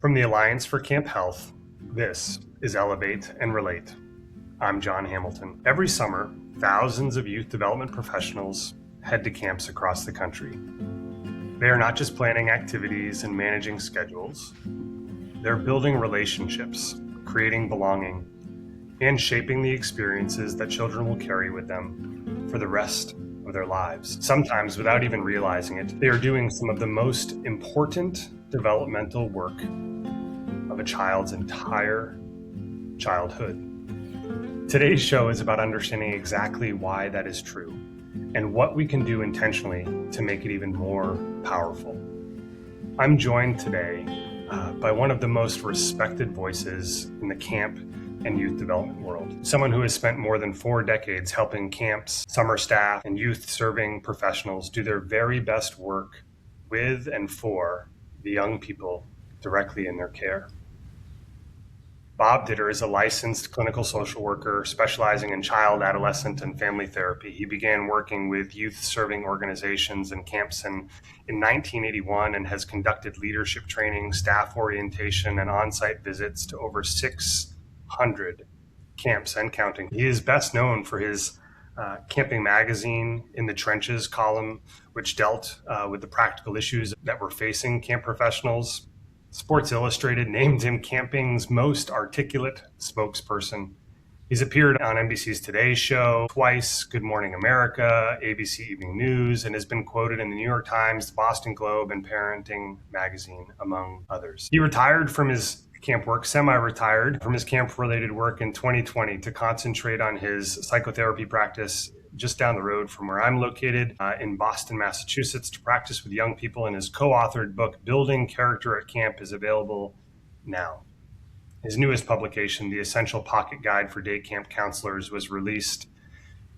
From the Alliance for Camp Health, this is Elevate and Relate. I'm John Hamilton. Every summer, thousands of youth development professionals head to camps across the country. They are not just planning activities and managing schedules. They're building relationships, creating belonging, and shaping the experiences that children will carry with them for the rest of their lives. Sometimes, without even realizing it, they are doing some of the most important developmental work of a child's entire childhood. Today's show is about understanding exactly why that is true and what we can do intentionally to make it even more powerful. I'm joined today by one of the most respected voices in the camp and youth development world. Someone who has spent more than 4 decades helping camps, summer staff, and youth serving professionals do their very best work with and for the young people directly in their care. Bob Ditter is a licensed clinical social worker specializing in child, adolescent, and family therapy. He began working with youth-serving organizations and camps in 1981 and has conducted leadership training, staff orientation, and on-site visits to over 600 camps and counting. He is best known for his Camping Magazine In the Trenches column, which dealt with the practical issues that were facing camp professionals. Sports Illustrated named him camping's most articulate spokesperson. He's appeared on NBC's Today Show twice, Good Morning America, ABC Evening News, and has been quoted in the New York Times, the Boston Globe, and Parenting Magazine, among others. He retired from his camp work, semi-retired from his camp-related work in 2020 to concentrate on his psychotherapy practice just down the road from where I'm located in Boston, Massachusetts, to practice with young people. And his co-authored book, Building Character at Camp, is available now. His newest publication, The Essential Pocket Guide for Day Camp Counselors, was released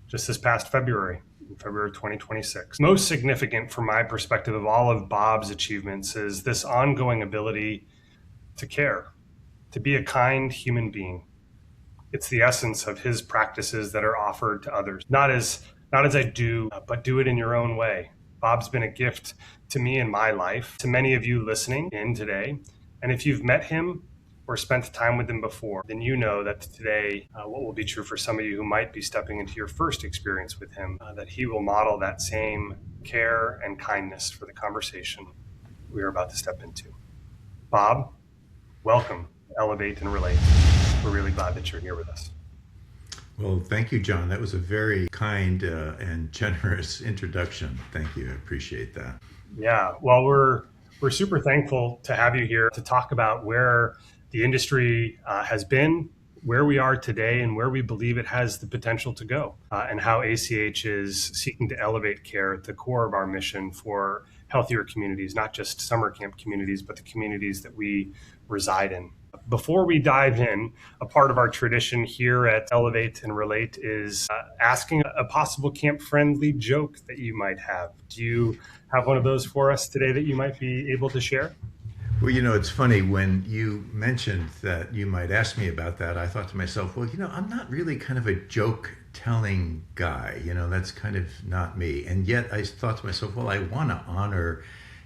just this past February 2026. Most significant from my perspective of all of Bob's achievements is this ongoing ability to care, to be a kind human being. It's the essence of his practices that are offered to others. Not as I do, but do it in your own way. Bob's been a gift to me in my life, to many of you listening in today. And if you've met him or spent time with him before, then you know that today, what will be true for some of you who might be stepping into your first experience with him, that he will model that same care and kindness for the conversation we are about to step into. Bob, welcome to Elevate and Relate. We're really glad that you're here with us. Well, thank you, John. That was a very kind and generous introduction. Thank you. I appreciate that. Yeah, well, we're super thankful to have you here to talk about where the industry has been, where we are today, and where we believe it has the potential to go, and how ACH is seeking to elevate care at the core of our mission for healthier communities, not just summer camp communities, but the communities that we reside in. Before we dive in, a part of our tradition here at Elevate and Relate is asking a possible camp-friendly joke that you might have. Do you have one of those for us today that you might be able to share? Well, it's funny, when you mentioned that you might ask me about that, I thought to myself, well, I'm not really kind of a joke-telling guy. That's kind of not me. And yet I thought to myself, well, I want to honor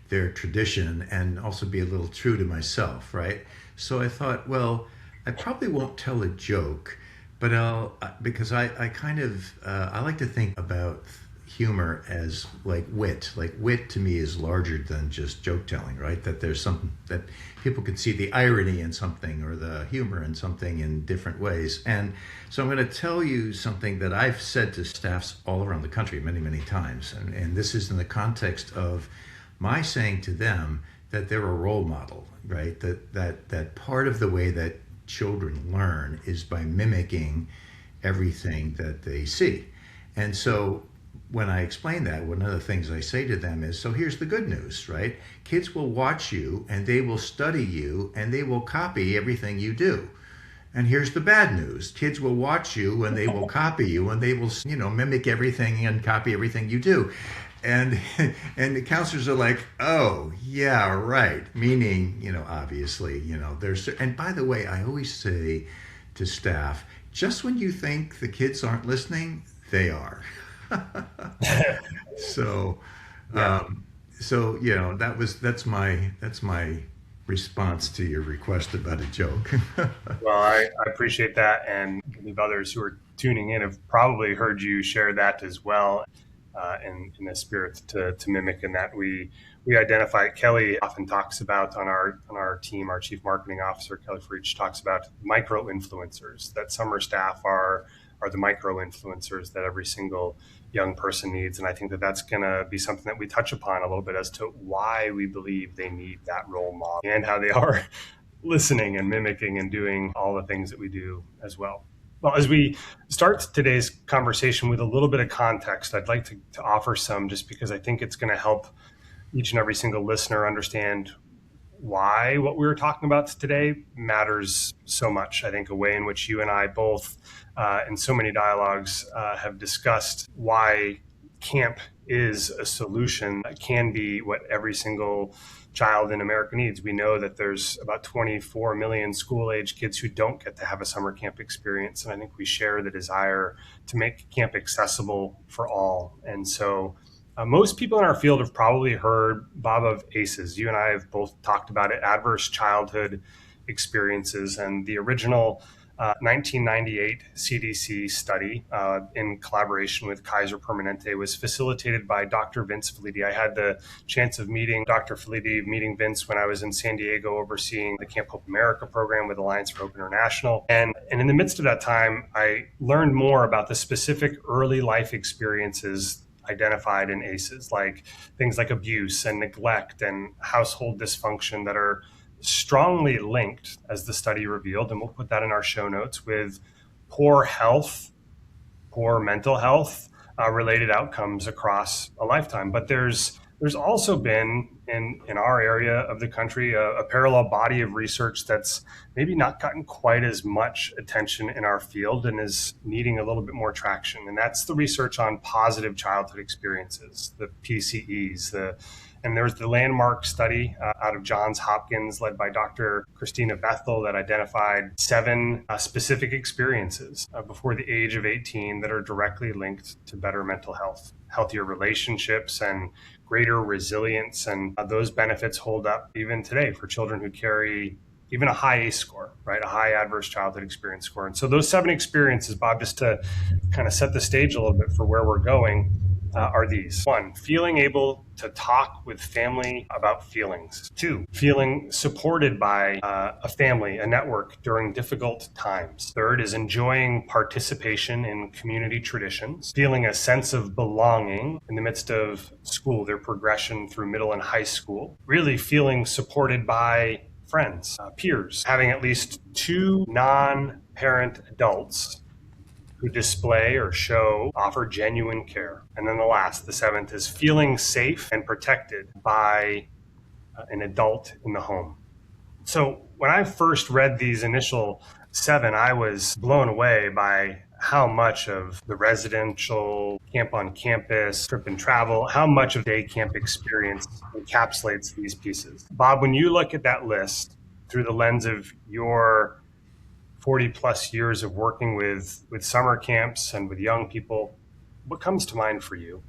their tradition and also be a little true to myself, right? So I thought, well, I probably won't tell a joke, but because I kind of, I like to think about humor as like wit. Like wit to me is larger than just joke telling, right? That there's something that people can see the irony in something or the humor in something in different ways. And so I'm going to tell you something that I've said to staffs all around the country many, many times. And this is in the context of my saying to them that they're a role model, right? That part of the way that children learn is by mimicking everything that they see. And so when I explain that, one of the things I say to them is, so here's the good news, right? Kids will watch you and they will study you and they will copy everything you do. And here's the bad news. Kids will watch you and they will copy you and they will, mimic everything and copy everything you do. And the counselors are like, oh, yeah, right. Meaning, obviously, there's, and by the way, I always say to staff, just when you think the kids aren't listening, they are. So, Yeah. that's my response to your request about a joke. Well, I appreciate that. And I believe others who are tuning in have probably heard you share that as well, in a spirit to mimic. And that we identify, Kelly often talks about on our team, our chief marketing officer, Kelly Freach, talks about micro influencers, that summer staff are the micro influencers that every single young person needs. And I think that that's going to be something that we touch upon a little bit as to why we believe they need that role model and how they are listening and mimicking and doing all the things that we do as well. Well, as we start today's conversation with a little bit of context, I'd like to offer some, just because I think it's going to help each and every single listener understand why what we were talking about today matters so much. I think a way in which you and I both, in so many dialogues, have discussed why camp is a solution that can be what every single child in America needs. We know that there's about 24 million school-age kids who don't get to have a summer camp experience. And I think we share the desire to make camp accessible for all. And so most people in our field have probably heard, Bob, of ACEs. You and I have both talked about it, adverse childhood experiences, and the original 1998 CDC study in collaboration with Kaiser Permanente was facilitated by Dr. Vince Felitti. I had the chance of meeting Dr. Felitti, meeting Vince when I was in San Diego overseeing the Camp Hope America program with Alliance for Hope International. And in the midst of that time, I learned more about the specific early life experiences identified in ACEs, like things like abuse and neglect and household dysfunction that are strongly linked, as the study revealed, and we'll put that in our show notes, with poor health, poor mental health related outcomes across a lifetime. But there's also been in our area of the country a parallel body of research that's maybe not gotten quite as much attention in our field and is needing a little bit more traction. And that's the research on positive childhood experiences, the PCEs, and there's the landmark study out of Johns Hopkins led by Dr. Christina Bethel that identified 7 specific experiences before the age of 18 that are directly linked to better mental health, healthier relationships, and greater resilience. And those benefits hold up even today for children who carry even a high ACE score, right? A high adverse childhood experience score. And so those 7 experiences, Bob, just to kind of set the stage a little bit for where we're going, are these. 1, feeling able to talk with family about feelings. 2, feeling supported by a family, a network during difficult times. 3rd is enjoying participation in community traditions, feeling a sense of belonging in the midst of school, their progression through middle and high school, really feeling supported by friends, peers, having at least 2 non-parent adults who display or offer genuine care. And then the 7th, is feeling safe and protected by an adult in the home. So when I first read these initial 7, I was blown away by how much of the residential camp on campus, trip and travel, how much of day camp experience encapsulates these pieces. Bob, when you look at that list through the lens of your 40 plus years of working with summer camps and with young people, what comes to mind for you?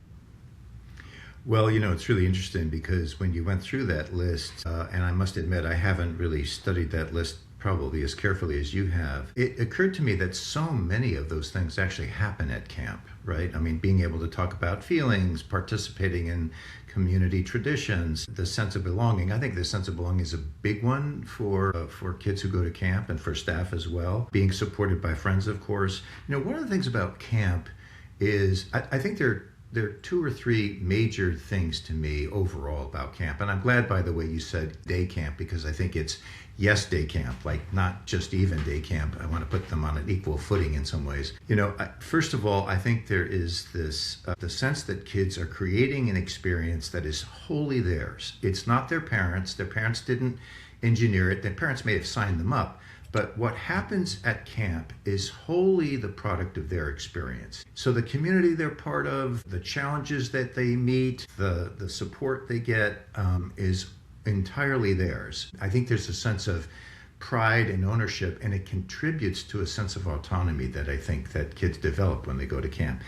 Well, it's really interesting because when you went through that list, and I must admit, I haven't really studied that list probably as carefully as you have, it occurred to me that so many of those things actually happen at camp, right? I mean, being able to talk about feelings, participating in community traditions, the sense of belonging. I think the sense of belonging is a big one for kids who go to camp and for staff as well. Being supported by friends, of course. One of the things about camp is I think there are 2 or 3 major things to me overall about camp. And I'm glad, by the way, you said day camp, because I think it's day camp, like not just even day camp. I want to put them on an equal footing in some ways. First of all, I think there is this, the sense that kids are creating an experience that is wholly theirs. It's not their parents. Their parents didn't engineer it. Their parents may have signed them up. But what happens at camp is wholly the product of their experience. So the community they're part of, the challenges that they meet, the support they get is entirely theirs. I think there's a sense of pride and ownership, and it contributes to a sense of autonomy that I think that kids develop when they go to camp.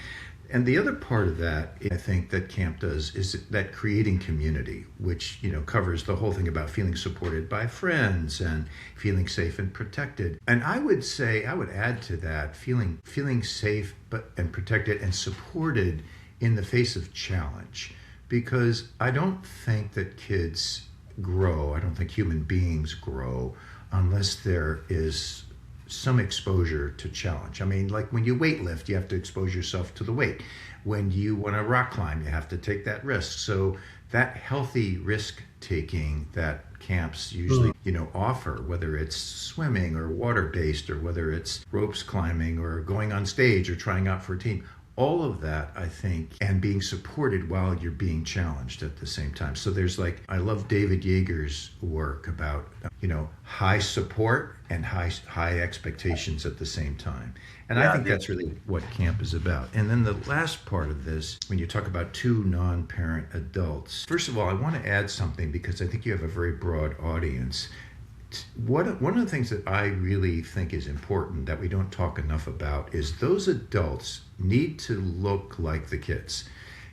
And the other part of that, I think, that camp does is that creating community, which, covers the whole thing about feeling supported by friends and feeling safe and protected. And I would say, I would add to that, feeling safe and protected and supported in the face of challenge. Because I don't think that kids grow, I don't think human beings grow unless there is some exposure to challenge. I mean, like when you weight lift, you have to expose yourself to the weight. When you want to rock climb, you have to take that risk. So that healthy risk taking that camps usually, offer, whether it's swimming or water based, or whether it's ropes climbing or going on stage or trying out for a team, all of that, I think, and being supported while you're being challenged at the same time. So I love David Yeager's work about, high support and high expectations at the same time. And I think that's really what camp is about. And then the last part of this, when you talk about two non-parent adults, first of all, I want to add something because I think you have a very broad audience. One of the things that I really think is important that we don't talk enough about is those adults need to look like the kids.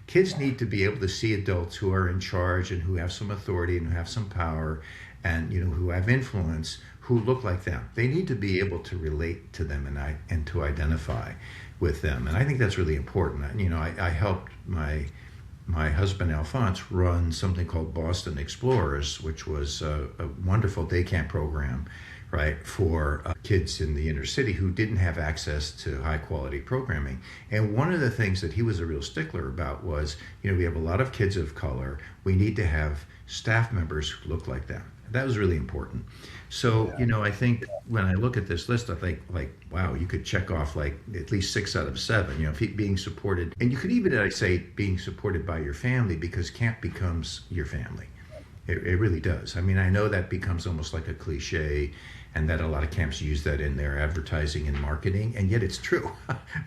Kids need to be able to see adults who are in charge and who have some authority and who have some power and who have influence, who look like them. They need to be able to relate to them and to identify with them. And I think that's really important. I helped my husband Alphonse run something called Boston Explorers, which was a wonderful day camp program, right, for kids in the inner city who didn't have access to high quality programming. And one of the things that he was a real stickler about was, we have a lot of kids of color. We need to have staff members who look like them. That was really important. So, I think when I look at this list, I think wow, you could check off at least 6 out of 7, being supported. And you could even, I say, being supported by your family, because camp becomes your family. It really does. I mean, I know that becomes almost like a cliche, and that a lot of camps use that in their advertising and marketing, and yet it's true,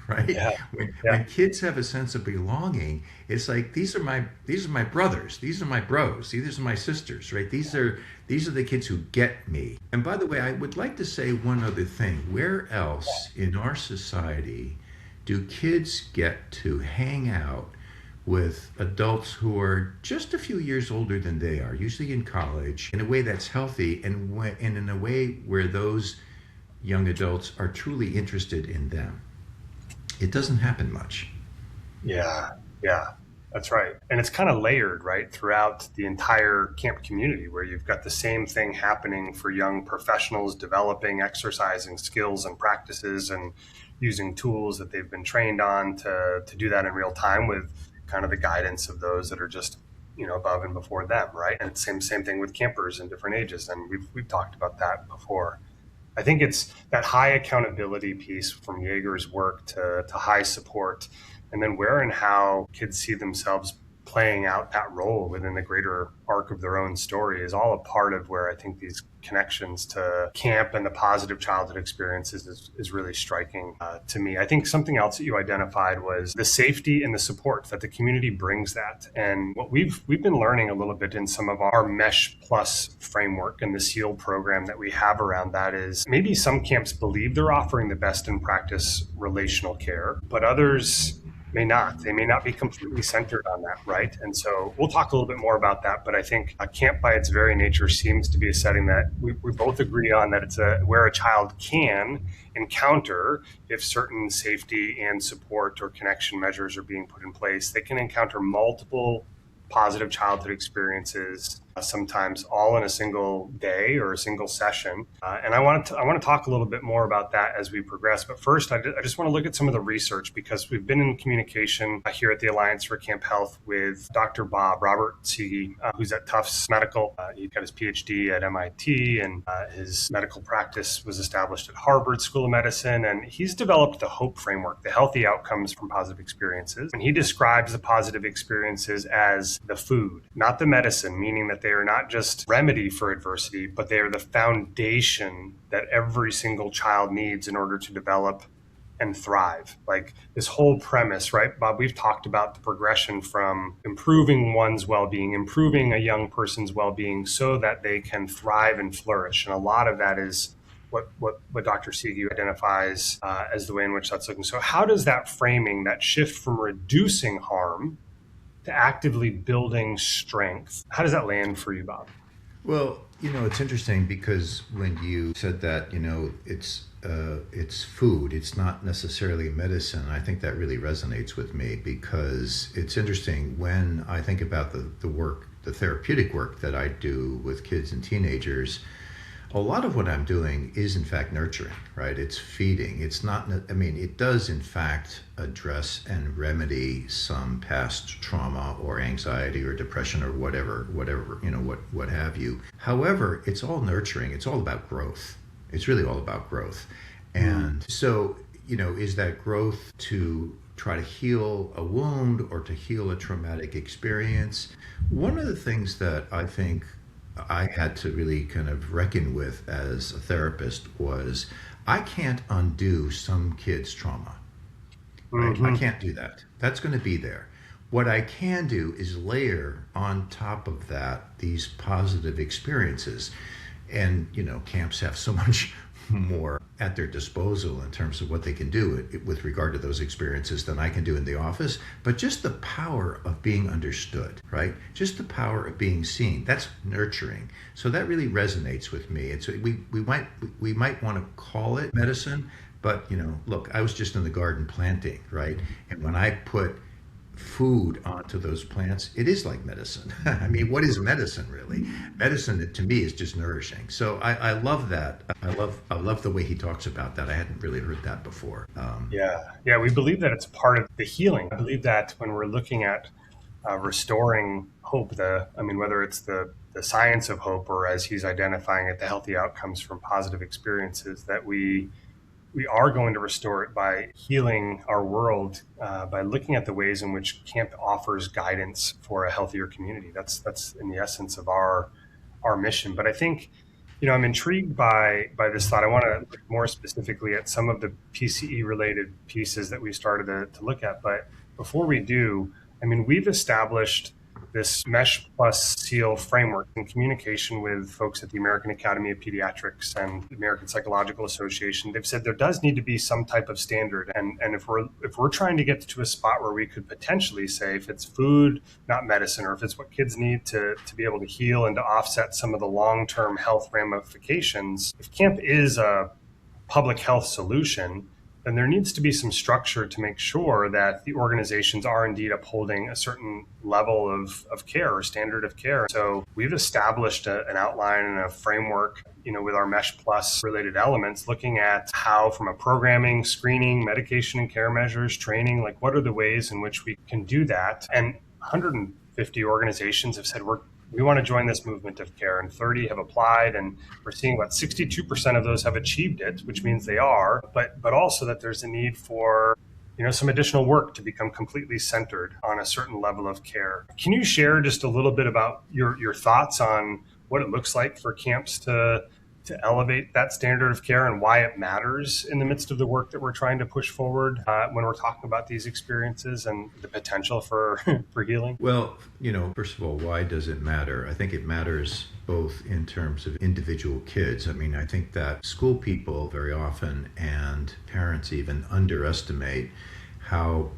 right? Yeah. When kids have a sense of belonging, it's like these are my brothers, these are my bros, these are my sisters, right? These are the kids who get me. And by the way, I would like to say one other thing. Where else in our society do kids get to hang out with adults who are just a few years older than they are, usually in college, in a way that's healthy and in a way where those young adults are truly interested in them? It doesn't happen much. Yeah, that's right. And it's kind of layered, right, throughout the entire camp community, where you've got the same thing happening for young professionals developing exercising skills and practices and using tools that they've been trained on to do that in real time with kind of the guidance of those that are just above and before them, right? And it's same thing with campers in different ages, and we've talked about that before. I think it's that high accountability piece from Jaeger's work to high support, and then where and how kids see themselves playing out that role within the greater arc of their own story is all a part of where I think these connections to camp and the positive childhood experiences is really striking to me. I think something else that you identified was the safety and the support that the community brings that. And what we've been learning a little bit in some of our Mesh Plus framework and the SEAL program that we have around that is maybe some camps believe they're offering the best in practice relational care, but others may not. They may not be completely centered on that, right? And so we'll talk a little bit more about that. But I think camp by its very nature seems to be a setting that we both agree on, that it's where a child can encounter, if certain safety and support or connection measures are being put in place, they can encounter multiple positive childhood experiences, sometimes all in a single day or a single session. And I want to talk a little bit more about that as we progress. But first, I just want to look at some of the research, because we've been in communication here at the Alliance for Camp Health with Dr. Robert Siege, who's at Tufts Medical. He got his PhD at MIT, and his medical practice was established at Harvard School of Medicine. And he's developed the HOPE framework, the healthy outcomes from positive experiences. And he describes the positive experiences as the food, not the medicine, meaning that they are not just remedy for adversity, but they are the foundation that every single child needs in order to develop and thrive. Like this whole premise, right, Bob, we've talked about the progression from improving one's well-being, improving a young person's well-being so that they can thrive and flourish. And a lot of that is what Dr. Seegu identifies as the way in which that's looking. So how does that framing, that shift from reducing harm to actively building strength, how does that land for you, Bob? Well, it's interesting because when you said that, it's food, it's not necessarily medicine. I think that really resonates with me because it's interesting when I think about the work, the therapeutic work that I do with kids and teenagers. A lot of what I'm doing is in fact nurturing, right? It's feeding. It's not, it does in fact address and remedy some past trauma or anxiety or depression or whatever, what have you. However, it's all nurturing. It's all about growth. It's really all about growth. And so, is that growth to try to heal a wound or to heal a traumatic experience? One of the things that I think I had to really kind of reckon with as a therapist was I can't undo some kid's trauma, right? I can't do that. That's going to be there. What I can do is layer on top of that these positive experiences. And, camps have so much more at their disposal in terms of what they can do with regard to those experiences than I can do in the office. But just the power of being understood, right? Just the power of being seen. That's nurturing. So that really resonates with me. It's we might want to call it medicine, but look, I was just in the garden planting, right? And when I put food onto those plants, it is like medicine. What is medicine really? Medicine to me is just nourishing. So I love that. I love the way he talks about that. I hadn't really heard that before. Yeah, we believe that it's part of the healing. I believe that when we're looking at restoring hope, whether it's the science of hope or as he's identifying it, the healthy outcomes from positive experiences, that we are going to restore it by healing our world, by looking at the ways in which camp offers guidance for a healthier community. That's in the essence of our mission. But I think, I'm intrigued by this thought. I want to look more specifically at some of the PCE related pieces that we started to look at. But before we do, we've established this Mesh Plus SEAL framework in communication with folks at the American Academy of Pediatrics and the American Psychological Association. They've said there does need to be some type of standard. And if we're trying to get to a spot where we could potentially say if it's food, not medicine, or if it's what kids need to be able to heal and to offset some of the long-term health ramifications, if camp is a public health solution, then there needs to be some structure to make sure that the organizations are indeed upholding a certain level of care or standard of care. So we've established an outline and a framework, with our Mesh Plus related elements, looking at how from a programming, screening, medication and care measures, training, like what are the ways in which we can do that. And 150 organizations have said we want to join this movement of care, and 30 have applied, and we're seeing about 62% of those have achieved it, which means they are, but also that there's a need for some additional work to become completely centered on a certain level of care. Can you share just a little bit about your thoughts on what it looks like for camps to elevate that standard of care and why it matters in the midst of the work that we're trying to push forward when we're talking about these experiences and the potential for healing? Well, first of all, why does it matter? I think it matters both in terms of individual kids. I think that school people very often and parents even underestimate how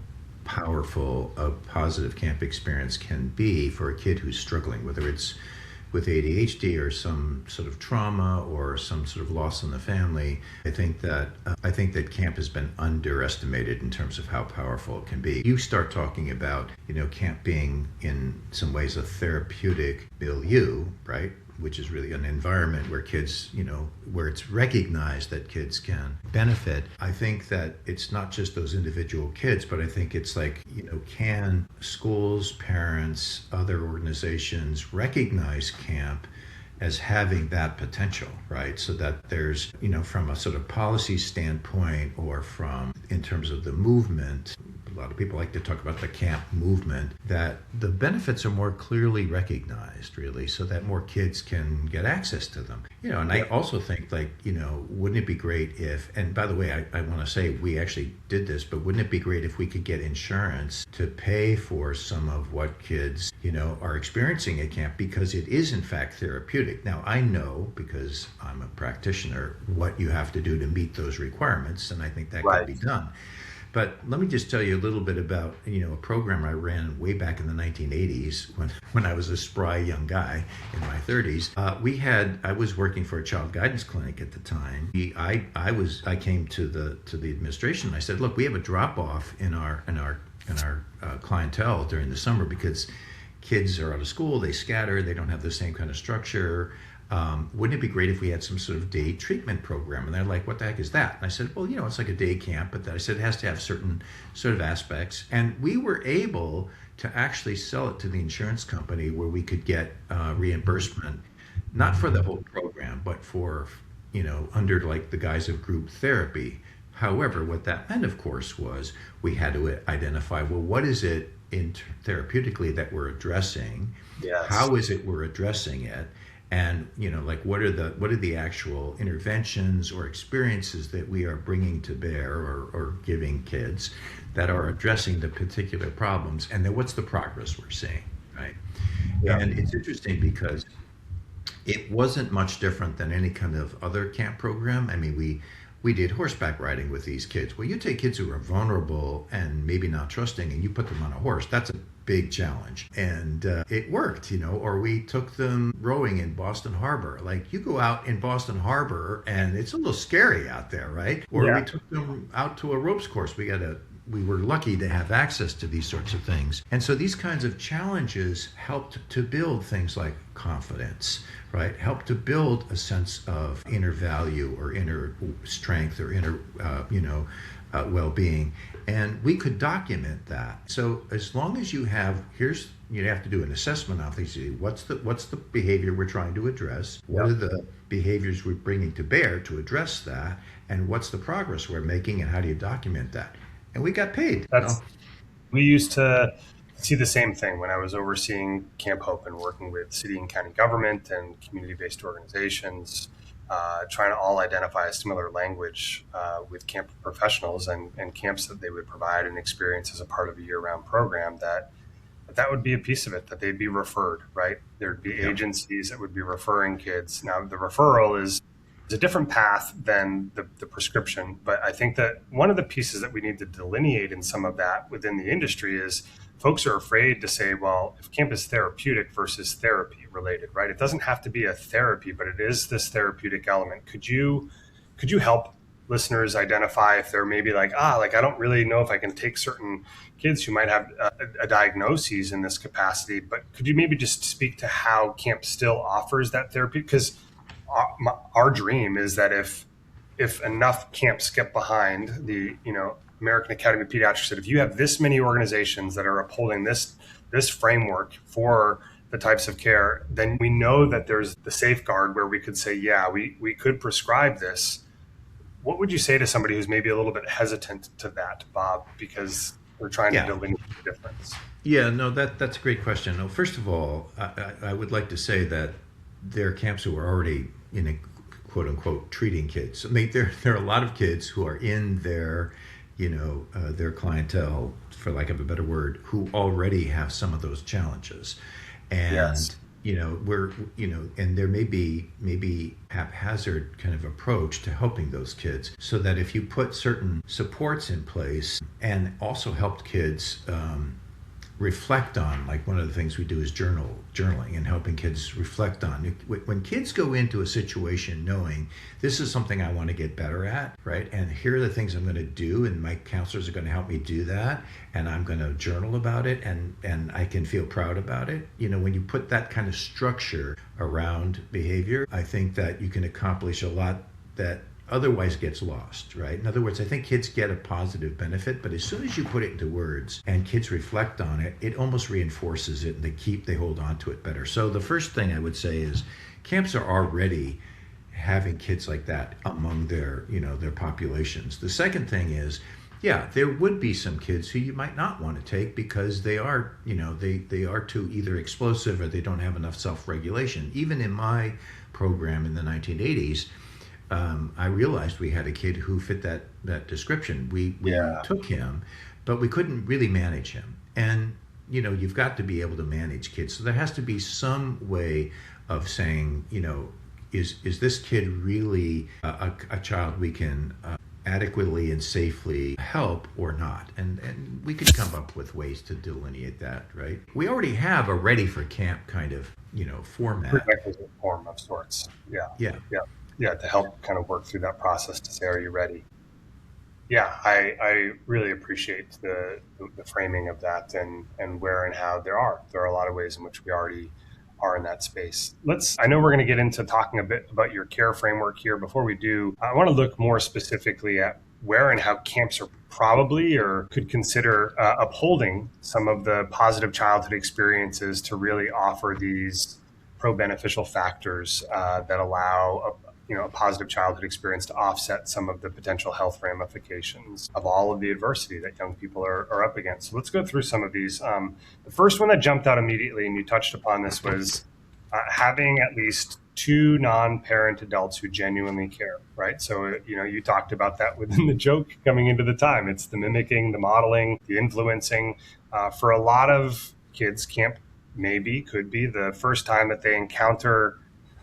powerful a positive camp experience can be for a kid who's struggling, whether it's with ADHD or some sort of trauma or some sort of loss in the family. I think that camp has been underestimated in terms of how powerful it can be. You start talking about, camp being in some ways a therapeutic milieu, right? Which is really an environment where kids, where it's recognized that kids can benefit. I think that it's not just those individual kids, but I think it's like, can schools, parents, other organizations recognize camp as having that potential, right? So that there's, from a sort of policy standpoint or from in terms of the movement, a lot of people like to talk about the camp movement, that the benefits are more clearly recognized, really, so that more kids can get access to them. And I also think, like, wouldn't it be great if, and by the way, I want to say we actually did this, but wouldn't it be great if we could get insurance to pay for some of what kids, are experiencing at camp, because it is in fact therapeutic. Now, I know, because I'm a practitioner, what you have to do to meet those requirements, and I think that Right. could be done. But let me just tell you a little bit about, a program I ran way back in the 1980s when I was a spry young guy in my 30s. I was working for a child guidance clinic at the time. I came to the administration and I said, look, we have a drop off in our clientele during the summer because kids are out of school, they scatter, they don't have the same kind of structure. Wouldn't it be great if we had some sort of day treatment program? And they're like, what the heck is that? And I said, well, it's like a day camp, but I said it has to have certain sort of aspects. And we were able to actually sell it to the insurance company where we could get reimbursement, not for the whole program, but for, under like the guise of group therapy. However, what that meant, of course, was we had to identify, well, what is it therapeutically that we're addressing? Yes. How is it we're addressing it? And like what are the actual interventions or experiences that we are bringing to bear or giving kids that are addressing the particular problems, and then what's the progress we're seeing, right? Yeah. And it's interesting because it wasn't much different than any kind of other camp program. I mean, we did horseback riding with these kids. Well, you take kids who are vulnerable and maybe not trusting and you put them on a horse. That's a big challenge. And it worked, or we took them rowing in Boston Harbor. Like, you go out in Boston Harbor and it's a little scary out there, right? Or Yeah. we took them out to a ropes course. We were lucky to have access to these sorts of things. And so these kinds of challenges helped to build things like confidence, right? Helped to build a sense of inner value or inner strength or inner, well-being. And we could document that. So as long as you have, you have to do an assessment, obviously. What's the behavior we're trying to address? What are the behaviors we're bringing to bear to address that? And what's the progress we're making, and how do you document that? And we got paid. We used to see the same thing when I was overseeing Camp Hope and working with city and county government and community-based organizations, trying to all identify a similar language with camp professionals and camps that they would provide and experience as a part of a year-round program, that would be a piece of it, that they'd be referred, right? There'd be agencies that would be referring kids. Now, the referral is a different path than the prescription, but I think that one of the pieces that we need to delineate in some of that within the industry is folks are afraid to say, well, if camp is therapeutic versus therapy related, right? It doesn't have to be a therapy, but it is this therapeutic element. Could you help listeners identify if they're maybe like I don't really know if I can take certain kids who might have a diagnosis in this capacity, but could you maybe just speak to how camp still offers that therapy? Because our dream is that if enough camps get behind the American Academy of Pediatrics, that if you have this many organizations that are upholding this framework for the types of care, then we know that there's the safeguard where we could say, we could prescribe this. What would you say to somebody who's maybe a little bit hesitant to that, Bob, because we're trying to delineate the difference? Yeah, no, that's a great question. No, first of all, I would like to say that there are camps who are already quote unquote treating kids. I mean, there are a lot of kids who are in their their clientele, for lack of a better word, who already have some of those challenges. And and there may be haphazard kind of approach to helping those kids, so that if you put certain supports in place and also helped kids reflect on, like one of the things we do is journaling and helping kids reflect on. When kids go into a situation knowing this is something I want to get better at, right? And here are the things I'm going to do, and my counselors are going to help me do that, and I'm going to journal about it, and I can feel proud about it. When you put that kind of structure around behavior, I think that you can accomplish a lot that otherwise gets lost, right? In other words, I think kids get a positive benefit, but as soon as you put it into words and kids reflect on it, it almost reinforces it, and they hold on to it better. So the first thing I would say is camps are already having kids like that among their populations. The second thing is Yeah, there would be some kids who you might not want to take because they are, they are too either explosive or they don't have enough self-regulation. Even in my program in the 1980s, I realized we had a kid who fit that description. We Yeah. took him, but we couldn't really manage him. And you've got to be able to manage kids. So there has to be some way of saying, is this kid really a child we can adequately and safely help or not? And we could come up with ways to delineate that, right? We already have a ready for camp kind of format. Prerequisite form of sorts. Yeah. Yeah. Yeah. Yeah. To help kind of work through that process to say, are you ready? Yeah, I really appreciate the framing of that and where and how there are a lot of ways in which we already are in that space. I know we're going to get into talking a bit about your care framework here. Before we do, I want to look more specifically at where and how camps are probably or could consider upholding some of the positive childhood experiences to really offer these pro-beneficial factors that allow a positive childhood experience to offset some of the potential health ramifications of all of the adversity that young people are up against. So let's go through some of these. The first one that jumped out immediately, and you touched upon this, was having at least two non-parent adults who genuinely care, right? So, you talked about that within the joke coming into the time. It's the mimicking, the modeling, the influencing. For a lot of kids, camp could be the first time that they encounter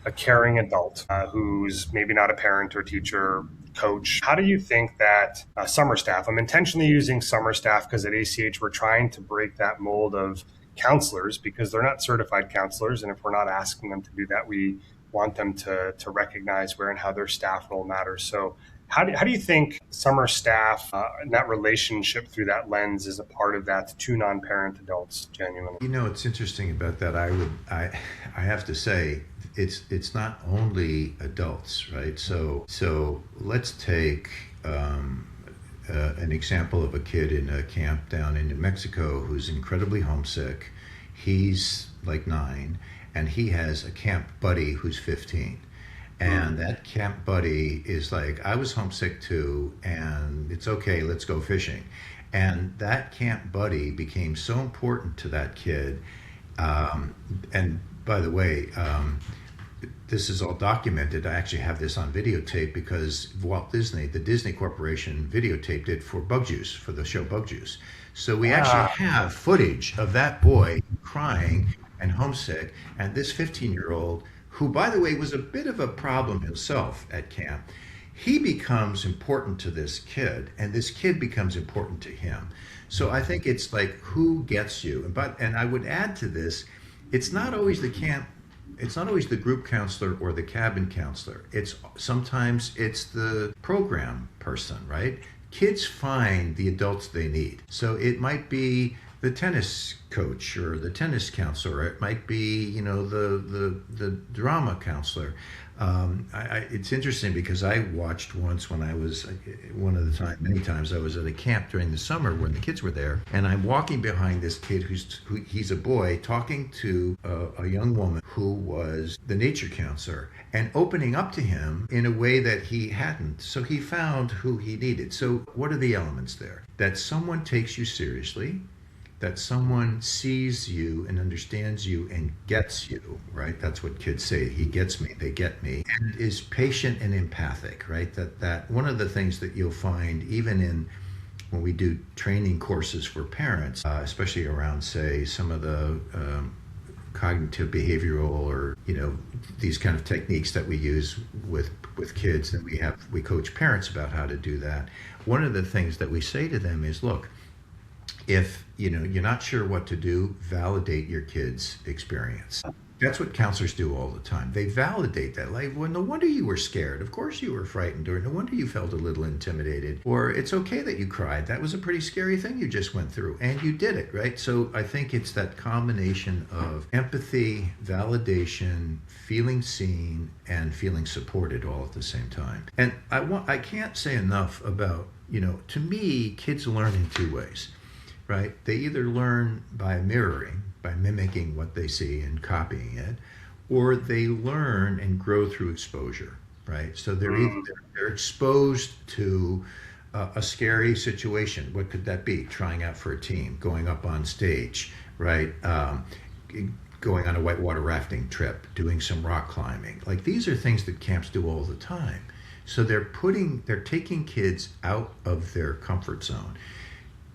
a caring adult who's maybe not a parent or teacher, coach. How do you think that summer staff, I'm intentionally using summer staff because at ACH we're trying to break that mold of counselors because they're not certified counselors. And if we're not asking them to do that, we want them to recognize where and how their staff role matters. So how do you think summer staff and that relationship through that lens is a part of that two non-parent adults genuinely? It's interesting about that. I have to say it's not only adults, right? So let's take an example of a kid in a camp down in New Mexico who's incredibly homesick. He's like 9, and he has a camp buddy who's 15. And that camp buddy is like, I was homesick too, and it's okay, let's go fishing. And that camp buddy became so important to that kid. And by the way, this is all documented. I actually have this on videotape because Walt Disney, the Disney Corporation, videotaped it for Bug Juice, for the show Bug Juice. So we actually have footage of that boy crying and homesick, and this 15-year-old, who, by the way, was a bit of a problem himself at camp, he becomes important to this kid, and this kid becomes important to him. So I think it's like, who gets you? And I would add to this, it's not always the group counselor or the cabin counselor. Sometimes it's the program person, right? Kids find the adults they need. So it might be the tennis coach or the tennis counselor. It might be, the drama counselor. It's interesting because I watched once when I was many times I was at a camp during the summer when the kids were there, and I'm walking behind this kid he's a boy talking to a young woman who was the nature counselor and opening up to him in a way that he hadn't. So he found who he needed. So what are the elements there? That someone takes you seriously, that someone sees you and understands you and gets you, right? That's what kids say. He gets me, they get me, and is patient and empathic, right? That one of the things that you'll find even when we do training courses for parents, especially around, say, some of the cognitive behavioral or, these kind of techniques that we use with kids, and we coach parents about how to do that. One of the things that we say to them is, look, if you're not sure what to do, validate your kid's experience. That's what counselors do all the time. They validate that. Like, well, no wonder you were scared. Of course you were frightened, or no wonder you felt a little intimidated, or it's okay that you cried. That was a pretty scary thing you just went through, and you did it, right? So I think it's that combination of empathy, validation, feeling seen, and feeling supported all at the same time. And I can't say enough about, to me, kids learn in two ways. Right? They either learn by mirroring, by mimicking what they see and copying it, or they learn and grow through exposure, right? So they're exposed to A scary situation. What could that be? Trying out for a team, going up on stage, right? Going on a whitewater rafting trip, doing some rock climbing. Like these are things that camps do all the time. So they're taking kids out of their comfort zone.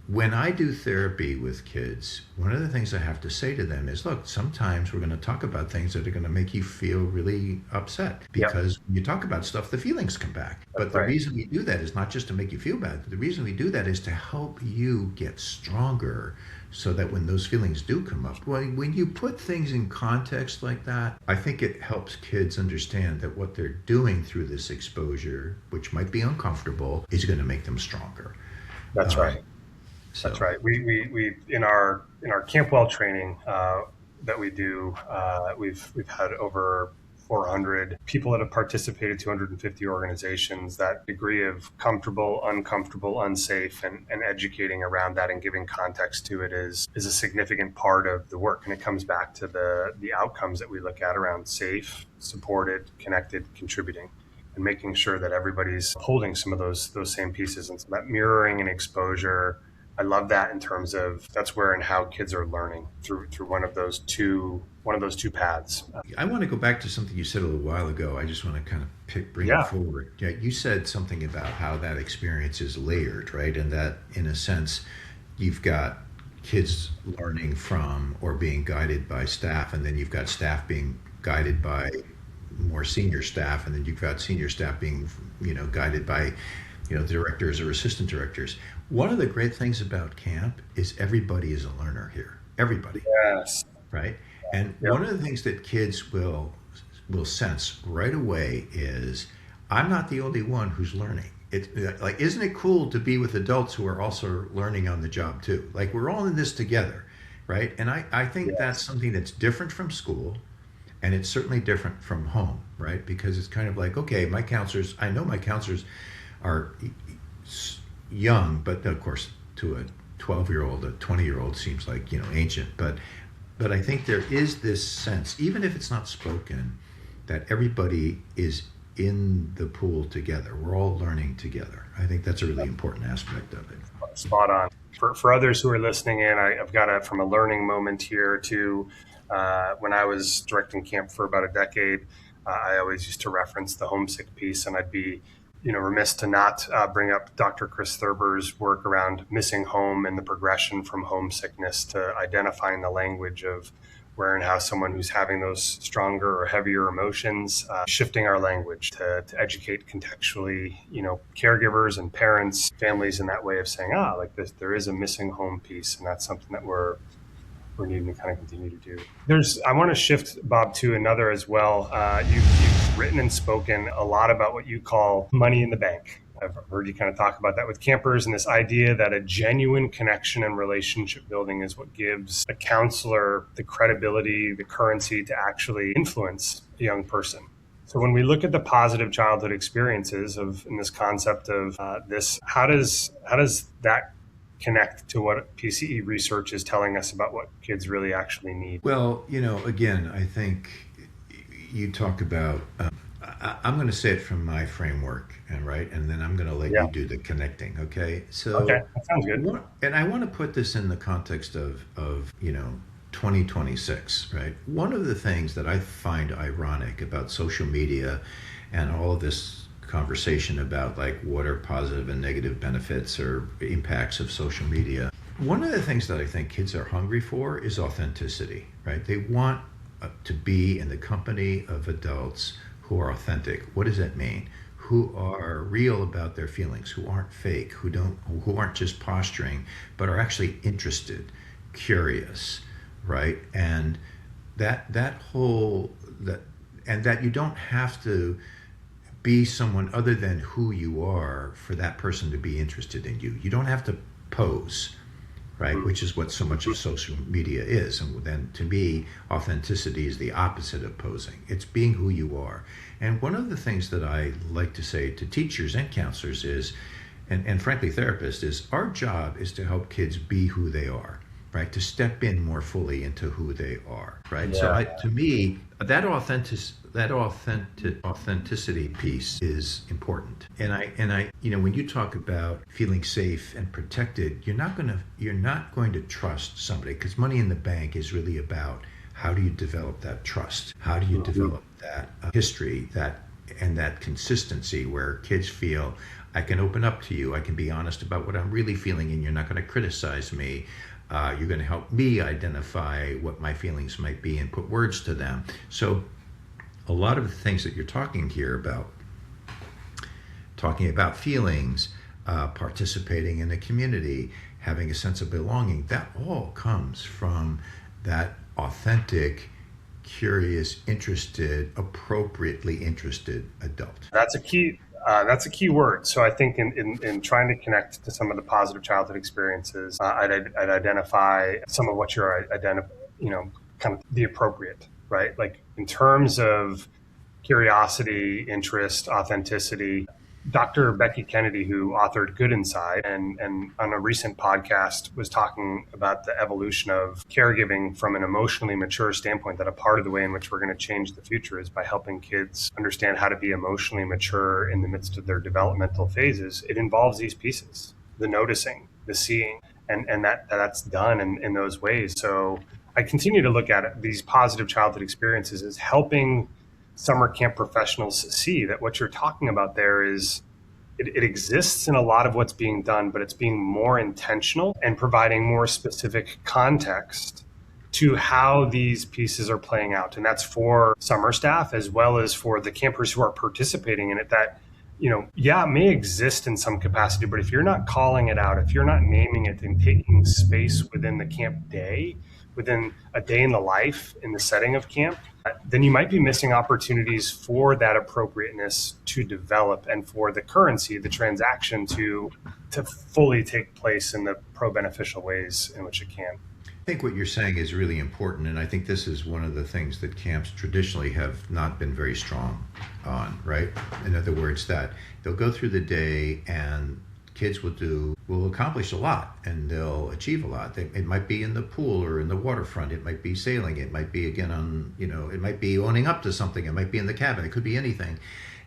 When I do therapy with kids, one of the things I have to say to them is, look, sometimes we're going to talk about things that are going to make you feel really upset Yep, because when you talk about stuff, the feelings come back. that's But the right. reason we do that is not just to make you feel bad. The reason we do that is to help you get stronger so that when those feelings do come up, well, when you put things in context like that, I think it helps kids understand that what they're doing through this exposure, which might be uncomfortable, is going to make them stronger. That's Um, right. That's so right. We in our Campwell training that we do, we've had over 400 people that have participated, 250 organizations. That degree of comfortable, uncomfortable, unsafe, and educating around that and giving context to it is a significant part of the work. And it comes back to the outcomes that we look at around safe, supported, connected, contributing, and making sure that everybody's holding some of those same pieces. And so that mirroring and exposure, I love that in terms of that's where and how kids are learning through one of those two paths. I want to go back to something you said a little while ago. I just want to kind of bring it Yeah, forward. Yeah, you said something about how that experience is layered, right? And that, in a sense, you've got kids learning from or being guided by staff, and then you've got staff being guided by more senior staff, and then you've got senior staff being, guided by, directors or assistant directors. One of the great things about camp is everybody is a learner here. Everybody, yes, right? And yep, one of the things that kids will sense right away is I'm not the only one who's learning. It like isn't it cool to be with adults who are also learning on the job too? Like we're all in this together, right? And I think that's yes, something that's different from school, and it's certainly different from home, right? Because it's kind of like, okay, my counselors, I know my counselors are young, but of course to a 12-year-old, a 20-year-old seems like, ancient, but I think there is this sense, even if it's not spoken, that everybody is in the pool together. We're all learning together. I think that's a really important aspect of it. spot on. For others who are listening in, I've got from a learning moment here to when I was directing camp for about a decade. I always used to reference the homesick piece, and I'd be remiss to not bring up Dr. Chris Thurber's work around missing home and the progression from homesickness to identifying the language of where and how someone who's having those stronger or heavier emotions, shifting our language to educate contextually, caregivers and parents, families in that way of saying, like this, there is a missing home piece, and that's something that we're needing to kind of continue to do. I want to shift, Bob, to another as well. You've written and spoken a lot about what you call money in the bank. I've heard you kind of talk about that with campers and this idea that a genuine connection and relationship building is what gives a counselor the credibility, the currency to actually influence a young person. So when we look at the positive childhood experiences of in this concept of this, how does that connect to what PCE research is telling us about what kids really actually need? Well, again, I think you talk about, I'm going to say it from my framework, and right, and then I'm going to let Yeah. you do the connecting, okay? Okay. So, That sounds good. and I want to put this in the context of 2026, right? One of the things that I find ironic about social media and all of this conversation about like what are positive and negative benefits or impacts of social media. One of the things that I think kids are hungry for is authenticity, right? They want to be in the company of adults who are authentic. What does that mean? Who are real about their feelings, who aren't fake, who aren't just posturing, but are actually interested, curious, right? And that whole that and that you don't have to be someone other than who you are for that person to be interested in you. You don't have to pose, right? Mm. Which is what so much of social media is. And then to me, authenticity is the opposite of posing. It's being who you are. And one of the things that I like to say to teachers and counselors is, and frankly therapists, is our job is to help kids be who they are. right? To step in more fully into who they are, right? So Yeah. to me, authenticity piece is important. And I, when you talk about feeling safe and protected, you're not going to trust somebody, because money in the bank is really about how do you develop that trust? How do you Mhm. develop that history, that consistency where kids feel I can open up to you, I can be honest about what I'm really feeling, and you're not going to criticize me. You're going to help me identify what my feelings might be and put words to them. So a lot of the things that you're talking about feelings, participating in a community, having a sense of belonging, that all comes from that authentic, curious, interested, appropriately interested adult. That's a key. That's a key word. So I think in trying to connect to some of the positive childhood experiences, I'd identify some of what you're kind of the appropriate, right? Like in terms of curiosity, interest, authenticity. Dr. Becky Kennedy, who authored Good Inside, and on a recent podcast was talking about the evolution of caregiving from an emotionally mature standpoint, that a part of the way in which we're going to change the future is by helping kids understand how to be emotionally mature in the midst of their developmental phases. It involves these pieces, the noticing, the seeing, and that's done in those ways. So I continue to look at these positive childhood experiences as helping summer camp professionals see that what you're talking about there is it exists in a lot of what's being done, but it's being more intentional and providing more specific context to how these pieces are playing out. And that's for summer staff as well as for the campers who are participating in it, that, yeah, it may exist in some capacity, but if you're not calling it out, if you're not naming it and taking space within the camp day, within a day in the life in the setting of camp, then you might be missing opportunities for that appropriateness to develop and for the currency, the transaction to fully take place in the pro-beneficial ways in which it can. I think what you're saying is really important, and I think this is one of the things that camps traditionally have not been very strong on, right? In other words, that they'll go through the day and kids will accomplish a lot and they'll achieve a lot. It might be in the pool or in the waterfront. It might be sailing. It might be again it might be owning up to something. It might be in the cabin. It could be anything.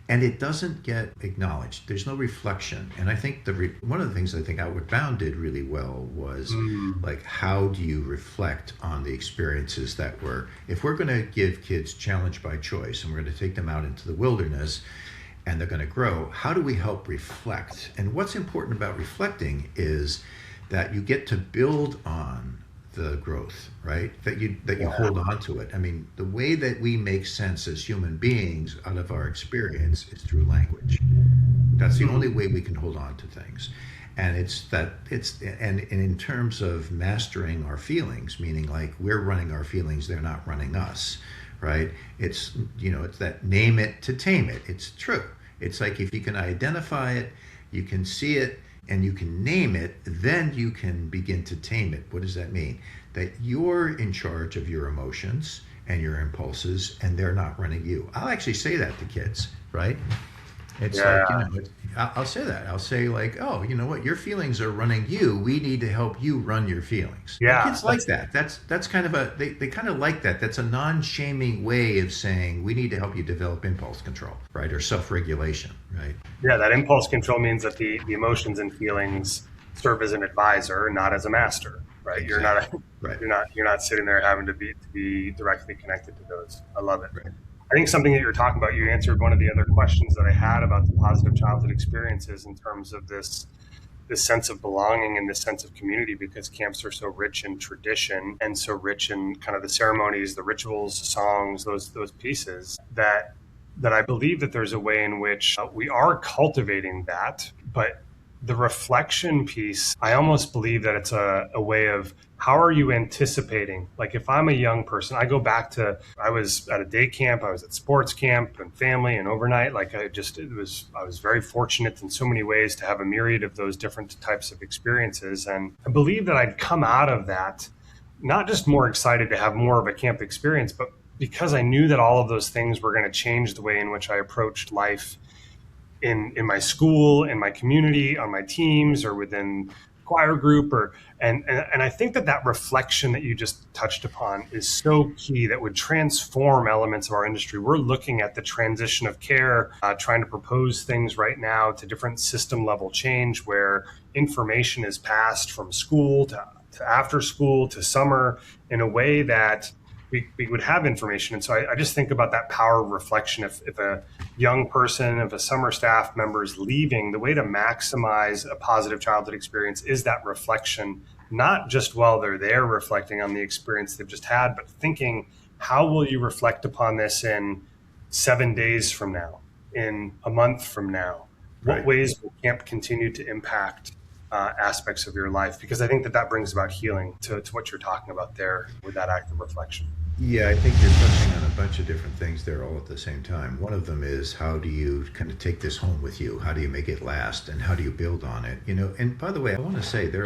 And it doesn't get acknowledged. There's no reflection. And I think one of the things I think Outward Bound did really well was like, how do you reflect on the experiences that if we're going to give kids challenge by choice and we're going to take them out into the wilderness and they're going to grow, how do we help reflect? And what's important about reflecting is that you get to build on the growth, right? That you hold on to it. I mean, the way that we make sense as human beings out of our experience is through language. That's the only way we can hold on to things. And and in terms of mastering our feelings, meaning like we're running our feelings, they're not running us, right? It's that name it to tame it. It's true. It's like if you can identify it, you can see it, and you can name it, then you can begin to tame it. What does that mean? That you're in charge of your emotions and your impulses, and they're not running you. I'll actually say that to kids, right? It's like, I'll say that. I'll say like, oh, you know what? Your feelings are running you. We need to help you run your feelings. Yeah, And kids like that. That's kind of they kind of like that. That's a non-shaming way of saying we need to help you develop impulse control, right? Or self-regulation, right? yeah. That impulse control means that the emotions and feelings serve as an advisor, not as a master, right? Exactly. Right. You're not sitting there having to be directly connected to those. I love it. Right. I think something that you're talking about, you answered one of the other questions that I had about the positive childhood experiences in terms of this sense of belonging and this sense of community, because camps are so rich in tradition and so rich in kind of the ceremonies, the rituals, songs, those pieces that I believe that there's a way in which we are cultivating that, but the reflection piece, I almost believe that it's a way of how are you anticipating? Like if I'm a young person, I go back to, I was at a day camp, I was at sports camp and family and overnight. Like I was very fortunate in so many ways to have a myriad of those different types of experiences. And I believe that I'd come out of that, not just more excited to have more of a camp experience, but because I knew that all of those things were going to change the way in which I approached life in my school, in my community, on my teams, or within choir group, or and I think that reflection that you just touched upon is so key, that would transform elements of our industry. We're looking at the transition of care, trying to propose things right now to different system level change, where information is passed from school to after school to summer in a way that we would have information. And so I just think about that power of reflection. If a young person, if a summer staff member is leaving, the way to maximize a positive childhood experience is that reflection, not just while they're there reflecting on the experience they've just had, but thinking, how will you reflect upon this in 7 days from now, in a month from now? What ways will camp continue to impact aspects of your life? Because I think that brings about healing to what you're talking about there with that act of reflection. Yeah, I think you're touching on a bunch of different things there all at the same time. One of them is, how do you kind of take this home with you? How do you make it last? And how do you build on it? And by the way, I want to say there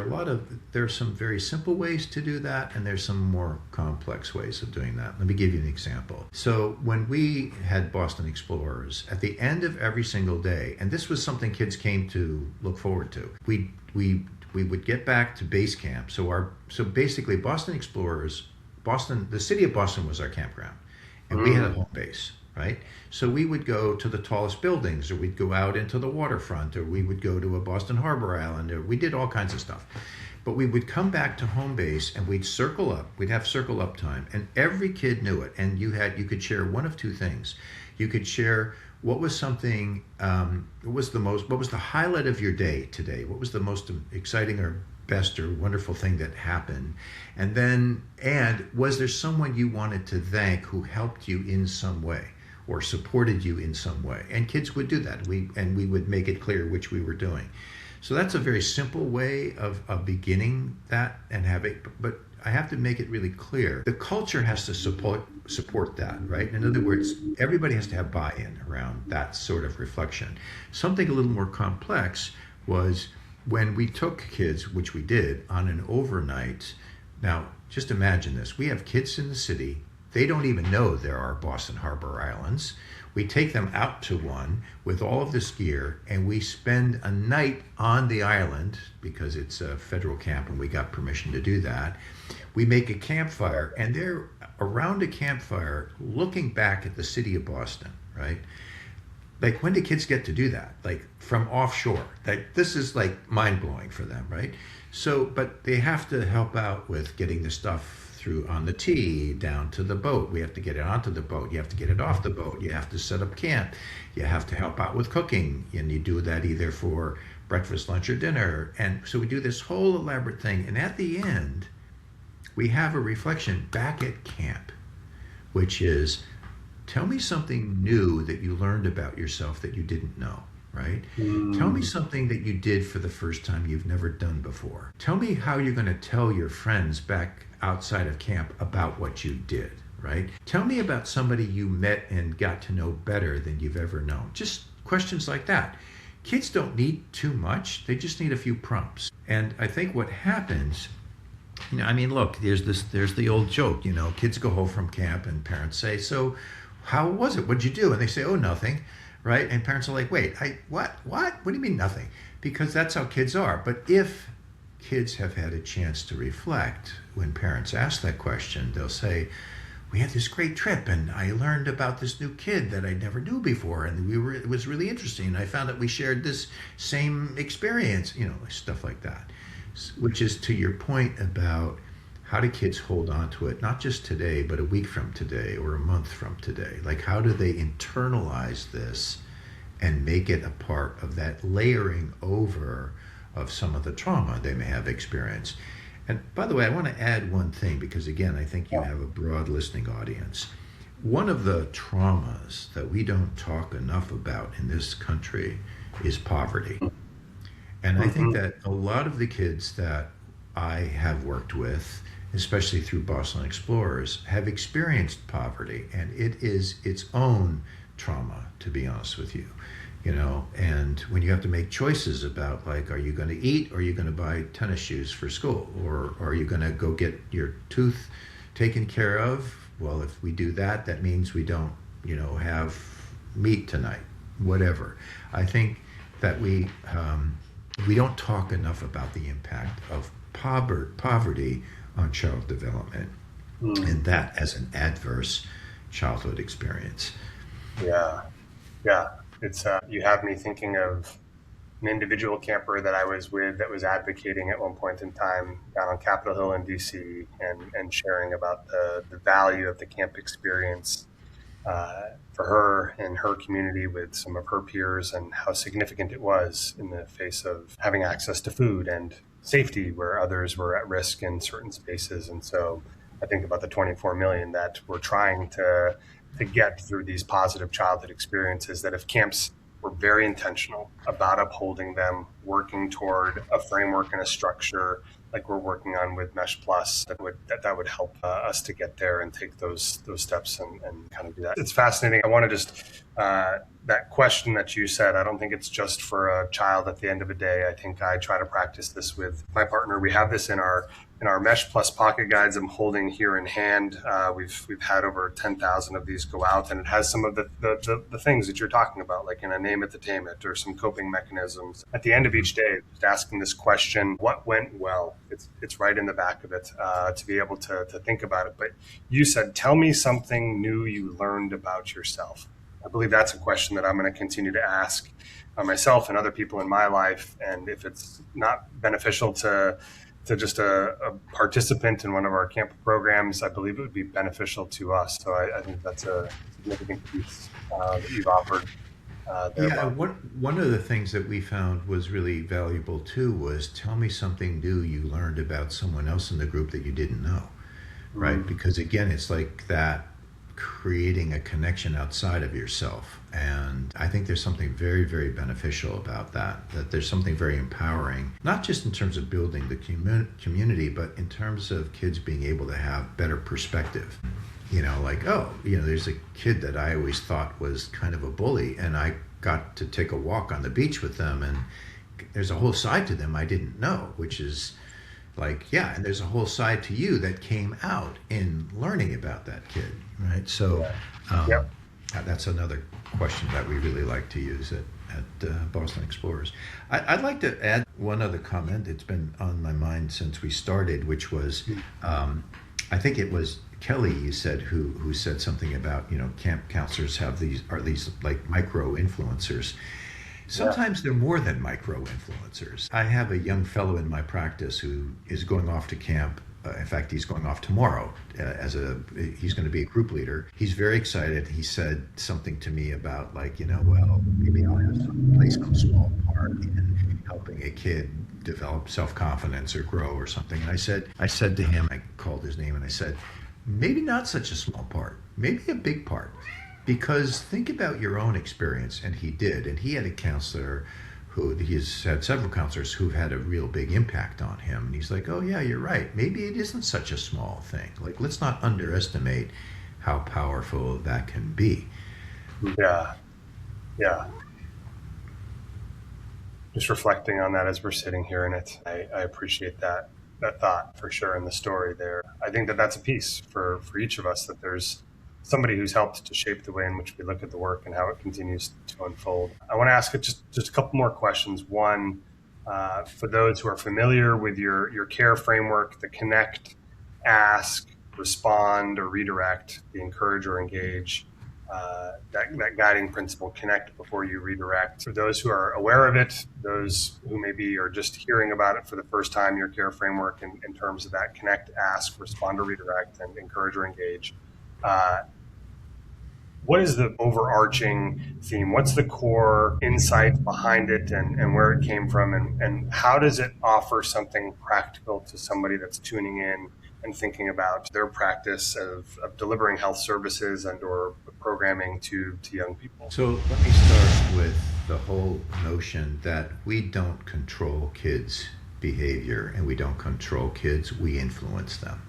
are some very simple ways to do that, and there's some more complex ways of doing that. Let me give you an example. So when we had Boston Explorers, at the end of every single day, and this was something kids came to look forward to, we would get back to base camp. So basically Boston Explorers, the city of Boston was our campground, and we had a home base, right? So we would go to the tallest buildings, or we'd go out into the waterfront, or we would go to a Boston Harbor Island, or we did all kinds of stuff. But we would come back to home base and we'd circle up. We'd have circle up time, and every kid knew it. And you could share one of two things. You could share what was something, what was the highlight of your day today? What was the most exciting or best or wonderful thing that happened? And was there someone you wanted to thank who helped you in some way or supported you in some way? And kids would do that. We would make it clear which we were doing. So that's a very simple way of beginning that and having, but I have to make it really clear. The culture has to support that, right? In other words, everybody has to have buy-in around that sort of reflection. Something a little more complex was when we took kids, which we did, on an overnight. Now, just imagine this. We have kids in the city. They don't even know there are Boston Harbor Islands. We take them out to one with all of this gear, and we spend a night on the island because it's a federal camp and we got permission to do that. We make a campfire, and they're around a campfire looking back at the city of Boston, right? Like, when do kids get to do that? Like, from offshore. Like, this is like mind-blowing for them, right? So, but they have to help out with getting the stuff through on the tee down to the boat. We have to get it onto the boat. You have to get it off the boat. You have to set up camp. You have to help out with cooking. And you do that either for breakfast, lunch, or dinner. And so we do this whole elaborate thing. And at the end, we have a reflection back at camp, which is, tell me something new that you learned about yourself that you didn't know, right? Tell me something that you did for the first time you've never done before. Tell me how you're going to tell your friends back outside of camp about what you did, right? Tell me about somebody you met and got to know better than you've ever known. Just questions like that. Kids don't need too much. They just need a few prompts. And I think what happens, look, there's the old joke, kids go home from camp and parents say, so how was it? What'd you do? And they say, oh, nothing, right? And parents are like, wait, what? What do you mean nothing? Because that's how kids are. But if kids have had a chance to reflect, when parents ask that question, they'll say, we had this great trip and I learned about this new kid that I never knew before, and it was really interesting. And I found that we shared this same experience, stuff like that, which is to your point about how do kids hold on to it, not just today, but a week from today or a month from today? Like, how do they internalize this and make it a part of that layering over of some of the trauma they may have experienced? And by the way, I want to add one thing, because again, I think you have a broad listening audience. One of the traumas that we don't talk enough about in this country is poverty. And I think that a lot of the kids that I have worked with, especially through Boston Explorers, have experienced poverty, and it is its own trauma, to be honest with you. And when you have to make choices about, like, are you going to eat, or are you going to buy tennis shoes for school, or are you going to go get your tooth taken care of? Well, if we do that, that means we don't, have meat tonight, whatever. I think that we We don't talk enough about the impact of poverty on child development, and that as an adverse childhood experience. Yeah, yeah. It's you have me thinking of an individual camper that I was with that was advocating at one point in time down on Capitol Hill in DC, and sharing about the value of the camp experience for her and her community with some of her peers, and how significant it was in the face of having access to food and safety where others were at risk in certain spaces. And so I think about the 24 million that we're trying to get through these positive childhood experiences, that if camps were very intentional about upholding them, working toward a framework and a structure like we're working on with Mesh Plus, that would help us to get there and take those steps and kind of do that. It's fascinating. I want to just that question that you said. I don't think it's just for a child at the end of the day. I think I try to practice this with my partner. We have this in our Mesh Plus pocket guides I'm holding here in hand. We've had over 10,000 of these go out, and it has some of the things that you're talking about, like in a name it to tame it, or some coping mechanisms. At the end of each day, just asking this question: what went well? It's right in the back of it, to be able to think about it. But you said, tell me something new you learned about yourself. I believe that's a question that I'm going to continue to ask myself and other people in my life. And if it's not beneficial to just a participant in one of our camp programs, I believe it would be beneficial to us. So I think that's a significant piece that you've offered there. Yeah, one of the things that we found was really valuable too was tell me something new you learned about someone else in the group that you didn't know, right? Mm-hmm. Because again, it's like that creating a connection outside of yourself. And I think there's something very, very beneficial about that there's something very empowering, not just in terms of building the community, but in terms of kids being able to have better perspective. Like, there's a kid that I always thought was kind of a bully, and I got to take a walk on the beach with them, and there's a whole side to them I didn't know, which is like, yeah, and there's a whole side to you that came out in learning about that kid, right? So Yep. that's another question that we really like to use at Boston Explorers. I'd like to add one other comment. It's been on my mind since we started, which was, I think it was Kelly you said who said something about, camp counselors are these like micro influencers. Sometimes they're more than micro influencers. I have a young fellow in my practice who is going off to camp. In fact, he's going off tomorrow he's going to be a group leader. He's very excited. He said something to me about like, well, maybe I'll have some place a small part in helping a kid develop self-confidence or grow or something. And I said to him, I called his name and I said, maybe not such a small part, maybe a big part. Because think about your own experience, and he did. And he had a counselor he's had several counselors who've had a real big impact on him. And he's like, oh yeah, you're right. Maybe it isn't such a small thing. Like, let's not underestimate how powerful that can be. Yeah. Just reflecting on that as we're sitting here in it, I appreciate that thought for sure in the story there. I think that's a piece for each of us, that there's somebody who's helped to shape the way in which we look at the work and how it continues to unfold. I want to ask just a couple more questions. One, for those who are familiar with your care framework, the connect, ask, respond, or redirect, the encourage or engage, that guiding principle, connect before you redirect. For those who are aware of it, those who maybe are just hearing about it for the first time, your care framework in terms of that connect, ask, respond, or redirect, and encourage or engage. What is the overarching theme? What's the core insight behind it, and where it came from, and how does it offer something practical to somebody that's tuning in and thinking about their practice of delivering health services and or programming to young people? So let me start with the whole notion that we don't control kids' behavior, and we don't control kids, we influence them.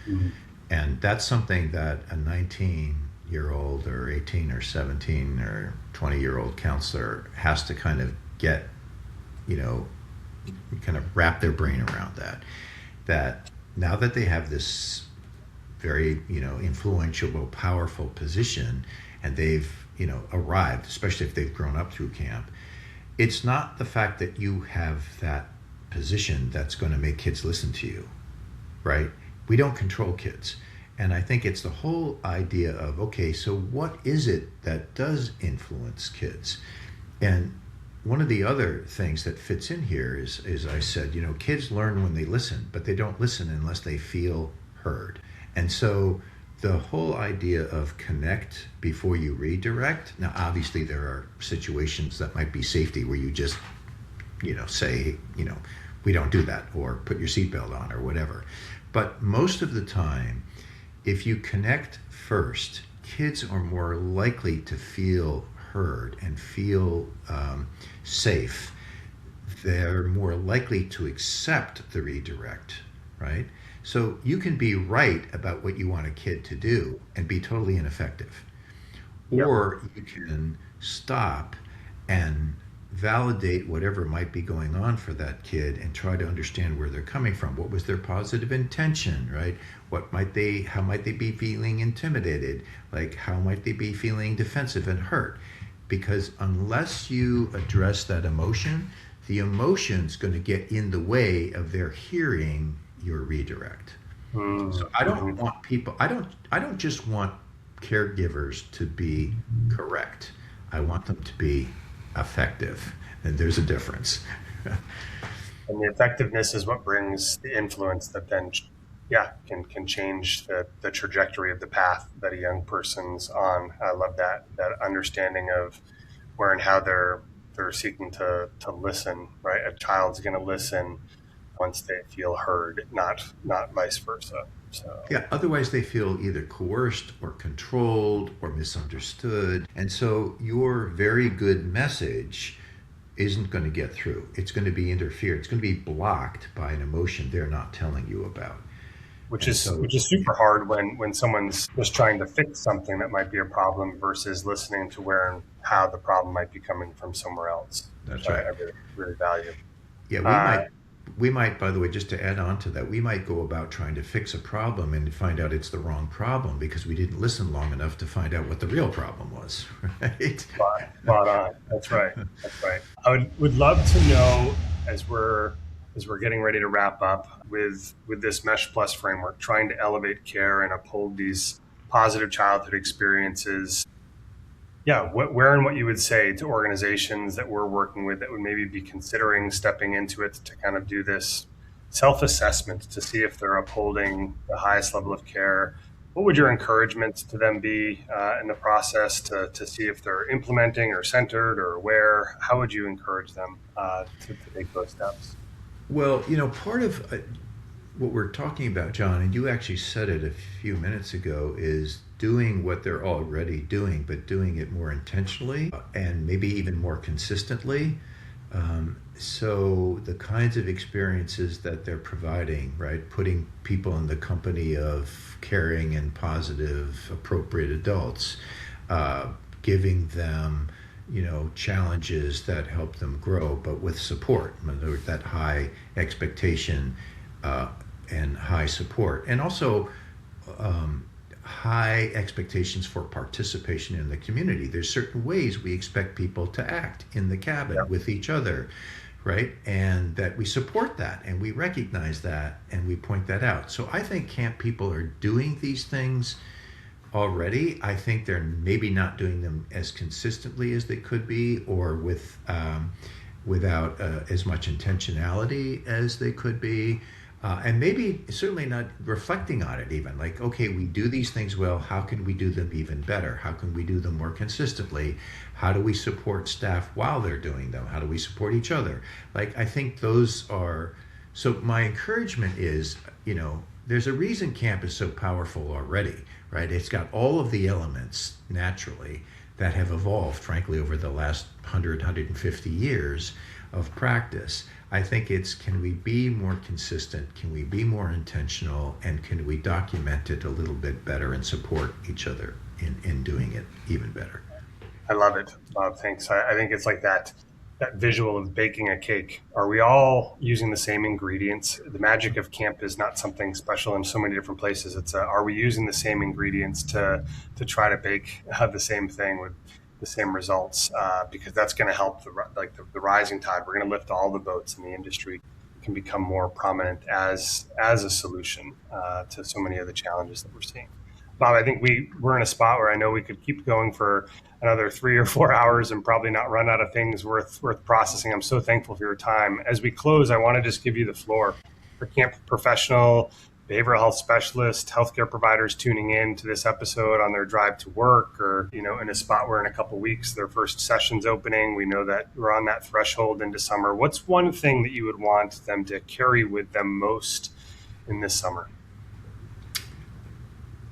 Mm-hmm. And that's something that a 19-year-old or 18 or 17 or 20-year-old counselor has to kind of get, kind of wrap their brain around that now that they have this very, influential, powerful position, and they've, arrived, especially if they've grown up through camp, it's not the fact that you have that position that's going to make kids listen to you, right? We don't control kids. And I think it's the whole idea of, okay, so what is it that does influence kids? And one of the other things that fits in here is I said, kids learn when they listen, but they don't listen unless they feel heard. And so the whole idea of connect before you redirect. Now, obviously, there are situations that might be safety where you just, say, we don't do that, or put your seatbelt on, or whatever. But most of the time, if you connect first, kids are more likely to feel heard and feel safe. They're more likely to accept the redirect, right? So you can be right about what you want a kid to do and be totally ineffective. Yep. Or you can stop and validate whatever might be going on for that kid and try to understand where they're coming from. What was their positive intention, right? How might they be feeling intimidated? Like, how might they be feeling defensive and hurt? Because unless you address that emotion, the emotion's going to get in the way of their hearing your redirect. So I don't want people, I don't just want caregivers to be correct. I want them to be effective. And there's a difference. And the effectiveness is what brings the influence that then, can change the trajectory of the path that a young person's on. I love that understanding of where and how they're seeking to listen, right? A child's going to listen once they feel heard, not vice versa. So Yeah, otherwise they feel either coerced or controlled or misunderstood. And so your very good message isn't going to get through. It's going to be interfered. It's going to be blocked by an emotion they're not telling you about. which And is so, which is super hard when someone's just trying to fix something that might be a problem versus listening to where and how the problem might be coming from somewhere else, which that's I right. really, really value. Yeah, Uh, we might, by the way, just to add on to that, we might go about trying to fix a problem and find out it's the wrong problem because we didn't listen long enough to find out what the real problem was, right? spot on. That's right. That's right. I would love to know as we're getting ready to wrap up with this Mesh Plus framework, trying to elevate care and uphold these positive childhood experiences. Yeah, where and what you would say to organizations that we're working with that would maybe be considering stepping into it to kind of do this self-assessment to see if they're upholding the highest level of care. What would your encouragement to them be in the process to see if they're implementing or centered or aware? How would you encourage them to take those steps? Well, part of what we're talking about, John, and you actually said it a few minutes ago, is doing what they're already doing, but doing it more intentionally and maybe even more consistently. So the kinds of experiences that they're providing, right? Putting people in the company of caring and positive, appropriate adults, giving them, challenges that help them grow, but with support, in other words, that high expectation and high support. And also, high expectations for participation in the community. There's certain ways we expect people to act in the cabin Yep. with each other, right? And that we support that and we recognize that and we point that out. So I think camp people are doing these things already. I think they're maybe not doing them as consistently as they could be, or without as much intentionality as they could be. And maybe certainly not reflecting on it even. Like, okay, we do these things well. How can we do them even better? How can we do them more consistently? How do we support staff while they're doing them? How do we support each other? Like, I think those are. So my encouragement is, there's a reason camp is so powerful already, right? It's got all of the elements naturally that have evolved, frankly, over the last 150 years of practice. I think it's, can we be more consistent? Can we be more intentional? And can we document it a little bit better and support each other in doing it even better? I love it, Bob. Thanks. I think it's like that visual of baking a cake. Are we all using the same ingredients? The magic of camp is not something special in so many different places. It's are we using the same ingredients to try to bake the same thing? the same results, because that's going to help the rising tide. We're going to lift all the boats in the industry, can become more prominent as a solution to so many of the challenges that we're seeing. Bob, I think we're in a spot where I know we could keep going for another 3 or 4 hours and probably not run out of things worth processing. I'm so thankful for your time. As we close, I want to just give you the floor for camp professional, behavioral health specialist, healthcare providers tuning in to this episode on their drive to work, or in a spot where in a couple of weeks their first session's opening. We know that we're on that threshold into summer. What's one thing that you would want them to carry with them most in this summer?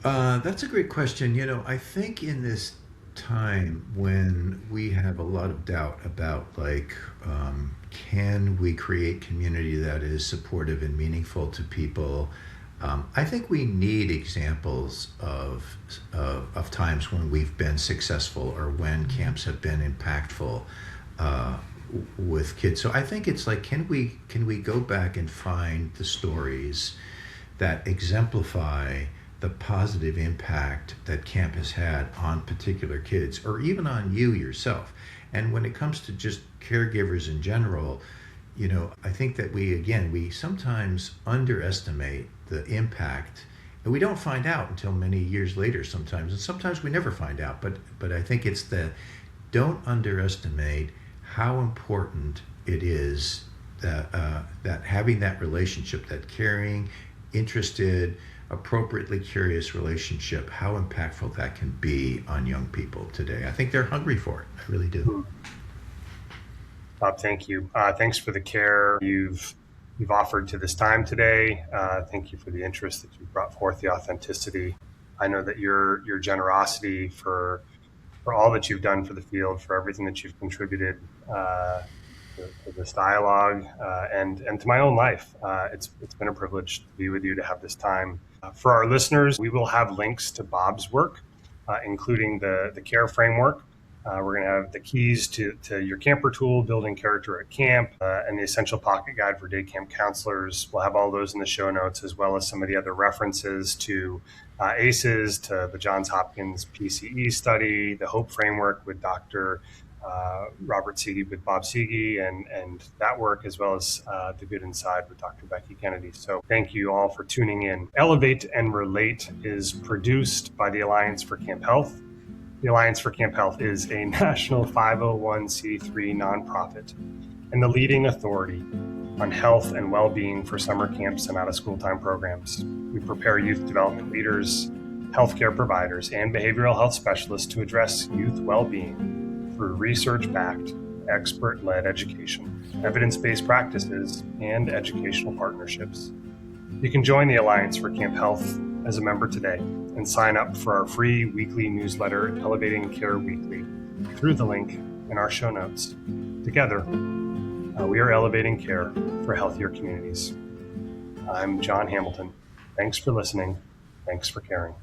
That's a great question. I think in this time when we have a lot of doubt about can we create community that is supportive and meaningful to people, I think we need examples of times when we've been successful or when camps have been impactful with kids. So I think it's like, can we go back and find the stories that exemplify the positive impact that camp has had on particular kids, or even on you yourself. And when it comes to just caregivers in general, I think that we sometimes underestimate the impact, and we don't find out until many years later sometimes, and sometimes we never find out. But I think it's don't underestimate how important it is that having that relationship, that caring, interested, appropriately curious relationship, how impactful that can be on young people today. I think they're hungry for it. I really do. Bob, thank you. Thanks for the care you've offered to this time today. Thank you for the interest that you've brought forth, the authenticity. I know that your generosity for all that you've done for the field, for everything that you've contributed to this dialogue, and to my own life. It's been a privilege to be with you, to have this time. For our listeners, we will have links to Bob's work, including the care framework. We're going to have the keys to your camper tool, building character at camp, and the essential pocket guide for day camp counselors. We'll have all those in the show notes, as well as some of the other references to ACEs, to the Johns Hopkins PCE study, the HOPE framework with Dr. Robert Siege with Bob Siege, and that work, as well as The Good Inside with Dr. Becky Kennedy. So thank you all for tuning in. Elevate and Relate is produced by the Alliance for Camp Health. The Alliance for Camp Health is a national 501c3 nonprofit and the leading authority on health and well-being for summer camps and out-of-school time programs. We prepare youth development leaders, healthcare providers, and behavioral health specialists to address youth well-being through research-backed, expert-led education, evidence-based practices, and educational partnerships. You can join the Alliance for Camp Health as a member today and sign up for our free weekly newsletter, Elevating Care Weekly, through the link in our show notes. Together, we are elevating care for healthier communities. I'm John Hamilton. Thanks for listening. Thanks for caring.